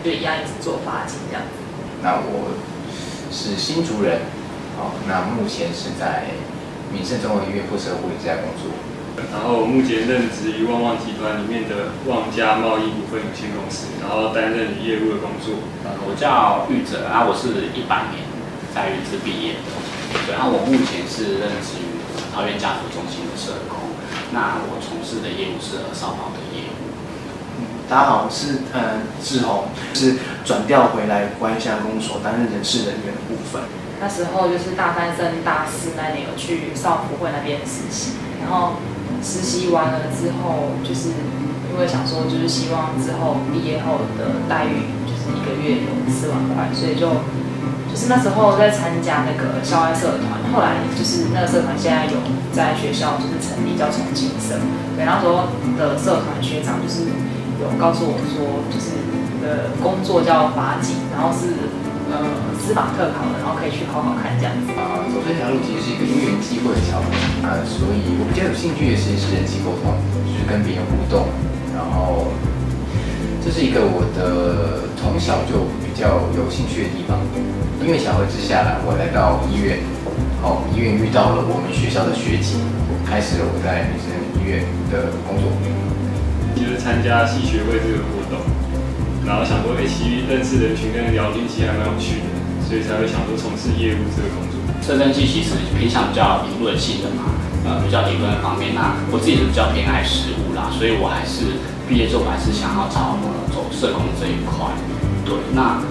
就一样一直做发景这样子。那我是新竹人，那目前是在民生综合医院附设护理之家工作。然后目前任职于旺旺集团里面的旺家贸易股份有限公司，然后担任业务的工作。我叫玉哲，我是100年在玉智毕业的。对，我目前是任职于桃园家福中心的社工。那我从事的业务是儿少保的业务。大家好，我是志宏，是转调回来国安乡公所担任人事人员的部分。那时候就是大3升大4那年有去少福会那边实习，然后实习完了之后，就是因为想说，就是希望之后毕业后的待遇就是1个月有4万块，所以就是那时候在参加那个校外社团，后来就是那个社团现在有在学校就是成立叫重庆社，对，那时候的社团学长就是有告诉我说，就是工作叫法警，然后是司法特考的，然后可以去考考看这样子。走这条路其实是一个因缘际会的桥梁所以我比较有兴趣的其实是人际沟通，就是跟别人互动，然后这是一个我的从小就比较有兴趣的地方。因为巧合之下我来到医院，医院遇到了我们学校的学姐，开始了我在民生医院的工作。就是参加系学会这个活动，然后想说，其实认识人群跟聊天其实还蛮有趣的，所以才会想说从事业务这个工作。社政系其实偏向比较理论性的嘛，比较理论的方面。那我自己是比较偏爱实务啦，所以我还是毕业之后我还是想要走社工这一块。对，那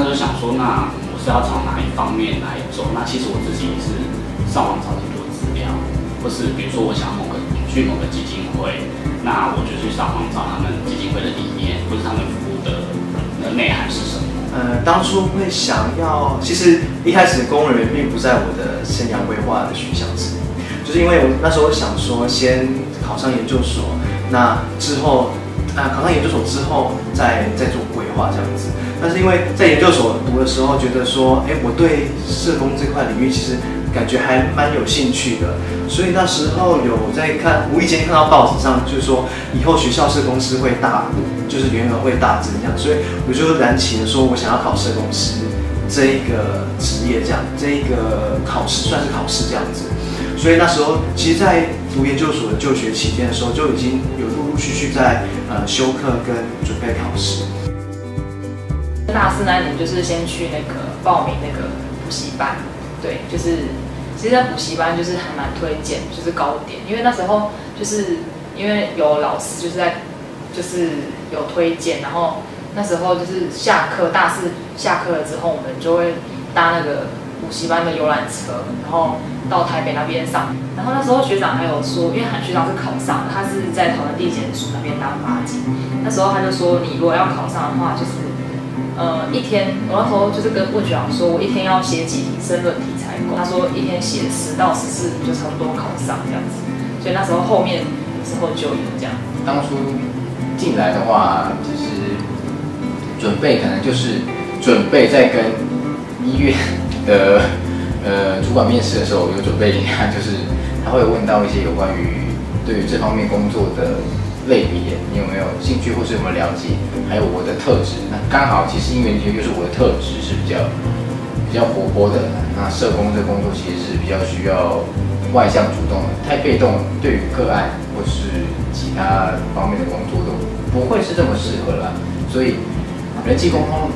就想说，那我是要朝哪一方面来走？那其实我自己也是上网找很多资料，或是比如说我想去某个基金会，那我就去上网找他们基金会的理念，或是他们服务的内涵是什么。当初会想要，其实一开始公务人员并不在我的生涯规划的选项之一，就是因为我那时候想说先考上研究所，那之后考上研究所之后再做规划这样子。但是因为在研究所读的时候，觉得说，我对社工这块领域其实感觉还蛮有兴趣的，所以那时候有在无意间看到报纸上，就是说以后学校社工师会就是员额会大增这样，所以我就燃起了说我想要考社工师这一个职业，这一个考试算是考试这样子。所以那时候其实，在读研究所的就学期间的时候，就已经有陆陆续续在修课跟准备考试。大4那年就是先去报名那个补习班，对，就是其实在补习班就是还蛮推荐，就是高点，因为那时候就是因为有老师就是有推荐，然后那时候就是大4下课了之后，我们就会搭那个补习班的游览车，然后到台北那边上。然后那时候学长还有说，因为韩学长是考上的，他是在桃园地检署那边当法警。那时候他就说，你如果要考上的话，就是一天，我那时候就是跟问学长说，我一天要写几题申论题才够。他说一天写10到14题就差不多考上这样子。所以那时候后面之后就有这样。当初进来的话，其实准备可能就是准备在跟医院的主管面试的时候有准备一下，就是他会问到一些有关于对于这方面工作的类别，你有没有兴趣或是有没有了解，还有我的特质。那刚好其实因为就是我的特质是比较活泼的，那社工这工作其实是比较需要外向主动的，太被动对于个案或是其他方面的工作都不会是这么适合啦。所以人际沟通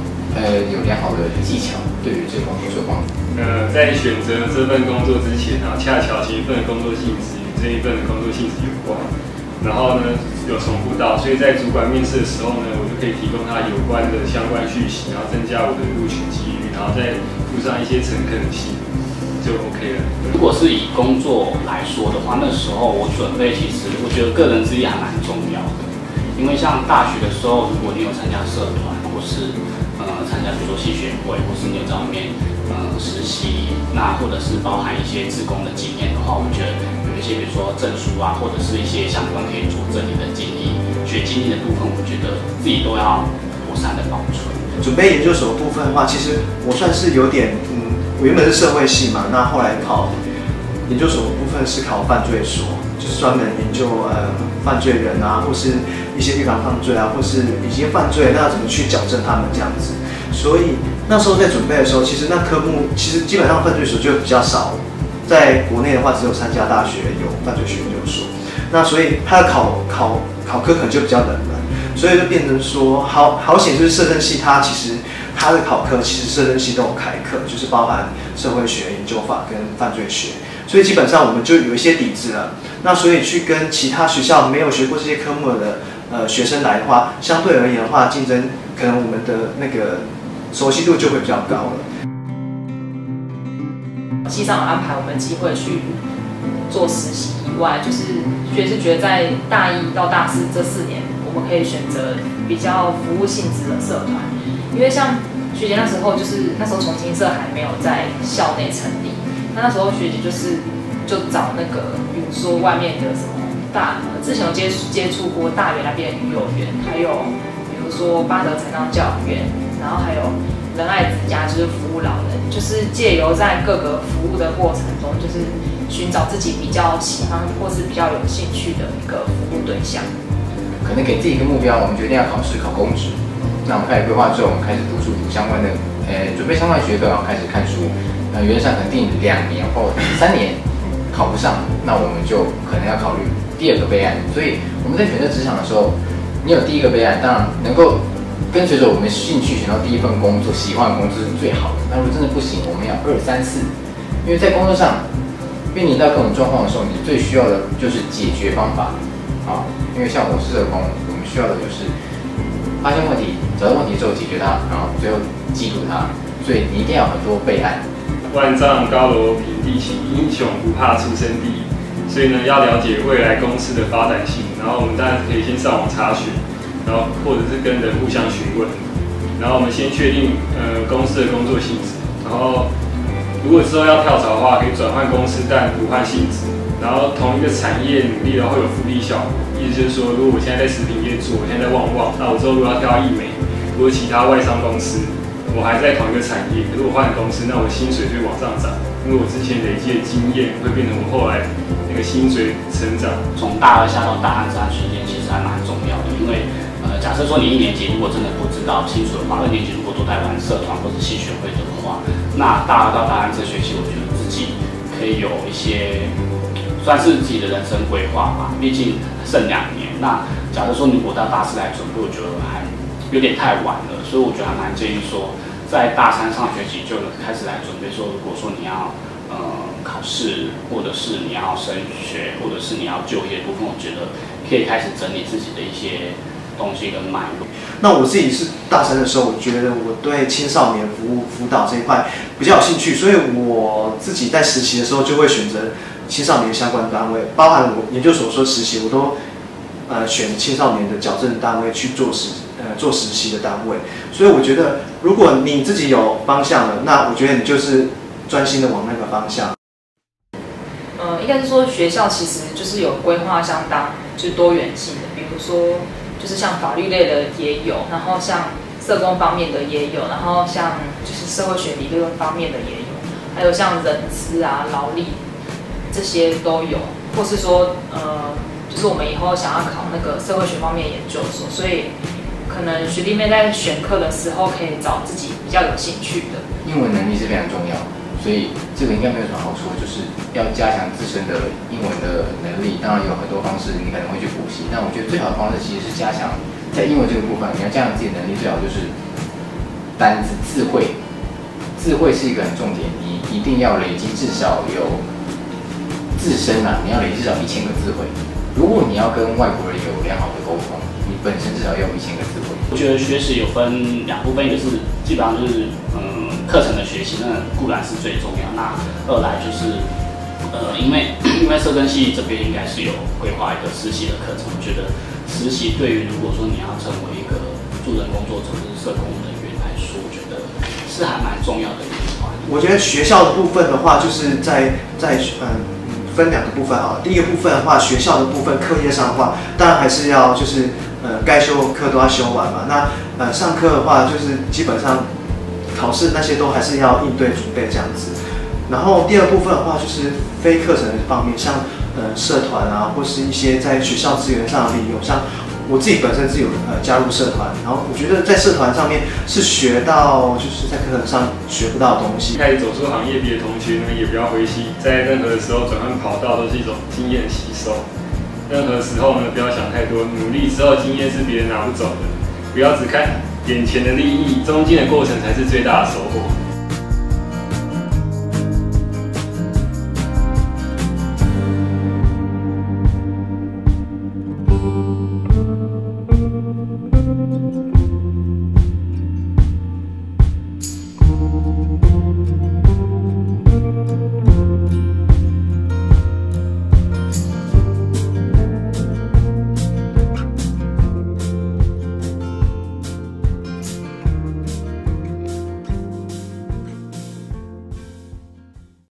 有良好的技巧，对于这个工作是有帮助。在选择这份工作之前恰巧其实份工作性质与这一份的工作性质有关，然后呢有重复到，所以在主管面试的时候呢，我就可以提供他有关的相关讯息，然后增加我的录取几率，然后再附上一些诚恳的信，就 OK 了。如果是以工作来说的话，那时候我准备，其实我觉得个人之力还蛮重要的，因为像大学的时候，如果你有参加社团，或是参加比如说系学会，或是你有在外面实习，那或者是包含一些志工的经验的话，我觉得有一些比如说证书啊，或者是一些相关可以佐证你的经历、学经历的部分，我觉得自己都要妥善的保存。准备研究所的部分的话，其实我算是有点我原本是社会系嘛，那后来考研究所的部分是考犯罪所，就是专门研究犯罪人啊，或是一些预防犯罪啊，或是已经犯罪，那要怎么去矫正他们这样子。所以那时候在准备的时候，其实那科目其实基本上犯罪所就比较少，在国内的话只有3家大学有犯罪学研究所，那所以它的考科可能就比较冷门，所以就变成说好险就是社政系其实它的考科其实社政系都有开课，就是包含社会学研究法跟犯罪学，所以基本上我们就有一些底子了。那所以去跟其他学校没有学过这些科目的学生来的话，相对而言的话，竞争可能我们的那个熟悉度就会比较高了。系上有安排我们机会去做实习以外，就是觉得在大1到大4这4年，我们可以选择比较服务性质的社团，因为像学姐那时候重庆社还没有在校内成立，那时候学姐就找那个，比如说外面的什么之前有接触过大园那边的育幼园，还有比如说巴德残障教育院，然后还有仁爱之家，就是服务老人，就是借由在各个服务的过程中，就是寻找自己比较喜欢或是比较有兴趣的一个服务对象。可能给自己一个目标，我们决定要考试考公职。那我们开始规划之后，我们开始读书，读相关的，准备相关学科，然后开始看书。原则上可能定2年或3年考不上，那我们就可能要考虑第2个备案。所以我们在选择职场的时候，你有第1个备案，当然能够跟随着我们兴趣选到第1份工作，喜欢的工作是最好的。那如果真的不行，我们要2、3、4，因为在工作上面临到各种状况的时候，你最需要的就是解决方法啊。因为像我是社工，我们需要的就是发现问题，找到问题之后解决它，然后最后记住它。所以你一定要有很多备案。万丈高楼平地起，英雄不怕出身低。所以呢，要了解未来公司的发展性，然后我们当然可以先上网查询，然后或者是跟人互相询问，然后我们先确定公司的工作性质，然后如果之后要跳槽的话，可以转换公司但不换性质，然后同一个产业努力的话会有复利效果。意思就是说，如果我现在在食品业做，我现在在旺旺，那我之后如果要跳到易美或者其他外商公司，我还在同一个产业，可是我换公司，那我薪水就会往上涨，因为我之前累积的经验会变成我后来那个薪水成长。从大2下到大3这段时间其实还蛮重要的，因为假设说你1年级如果真的不知道清楚的话，2年级如果都在玩社团或者系学会的话，那大2到大3这学期，我觉得自己可以有一些算是自己的人生规划吧。毕竟剩2年，那假设说如果到大4来准备，我觉得还有点太晚了，所以我觉得还蛮建议说，在大3上学期就开始来准备。说如果说你要考试，或者是你要升学，或者是你要就业部分，我觉得可以开始整理自己的一些东西跟脉络。那我自己是大3的时候，我觉得我对青少年辅导这一块比较有兴趣，所以我自己在实习的时候就会选择青少年相关单位，包含我研究所说实习，我都选青少年的矫正单位去做实习的单位。所以我觉得，如果你自己有方向了，那我觉得你就是专心的往那个方向。应该是说学校其实就是有规划相当就是多元性的，比如说就是像法律类的也有，然后像社工方面的也有，然后像就是社会学理论方面的也有，还有像人资啊、劳力这些都有，或是说就是我们以后想要考那个社会学方面研究所，所以可能学弟妹在选课的时候可以找自己比较有兴趣的。英文能力是非常重要的，所以这个应该没有什么好处，就是要加强自身的英文的能力。当然有很多方式，你可能会去补习，但我觉得最好的方式其实是加强在英文这个部分，你要加强自己的能力，最好就是单字智慧。智慧是一个很重点，你一定要累积至少有自身你要累积至少1000个智慧。如果你要跟外国人有良好的沟通，你本身至少要有1000个智慧。我觉得学习有分2部分，一个是基本上就是课程的学习，那固然是最重要。那2来就是因为社政系这边应该是有规划一个实习的课程，我觉得实习对于如果说你要成为一个助人工作者或是社工人员来说，我觉得是还蛮重要的一环。我觉得学校的部分的话，就是分2个部分啊。第一个部分的话，学校的部分课业上的话，当然还是要就是该修课都要修完嘛。那上课的话，就是基本上考试那些都还是要应对准备这样子。然后第2部分的话，就是非课程的方面，像社团啊，或是一些在学校资源上的利用，像我自己本身是有加入社团，然后我觉得在社团上面是学到就是在课程上学不到的东西。开始走出行业别的同学呢，也不要灰心，在任何的时候转换跑道都是一种经验吸收。任何时候呢，不要想太多，努力之后经验是别人拿不走的，不要只看眼前的利益，中间的过程才是最大的收获。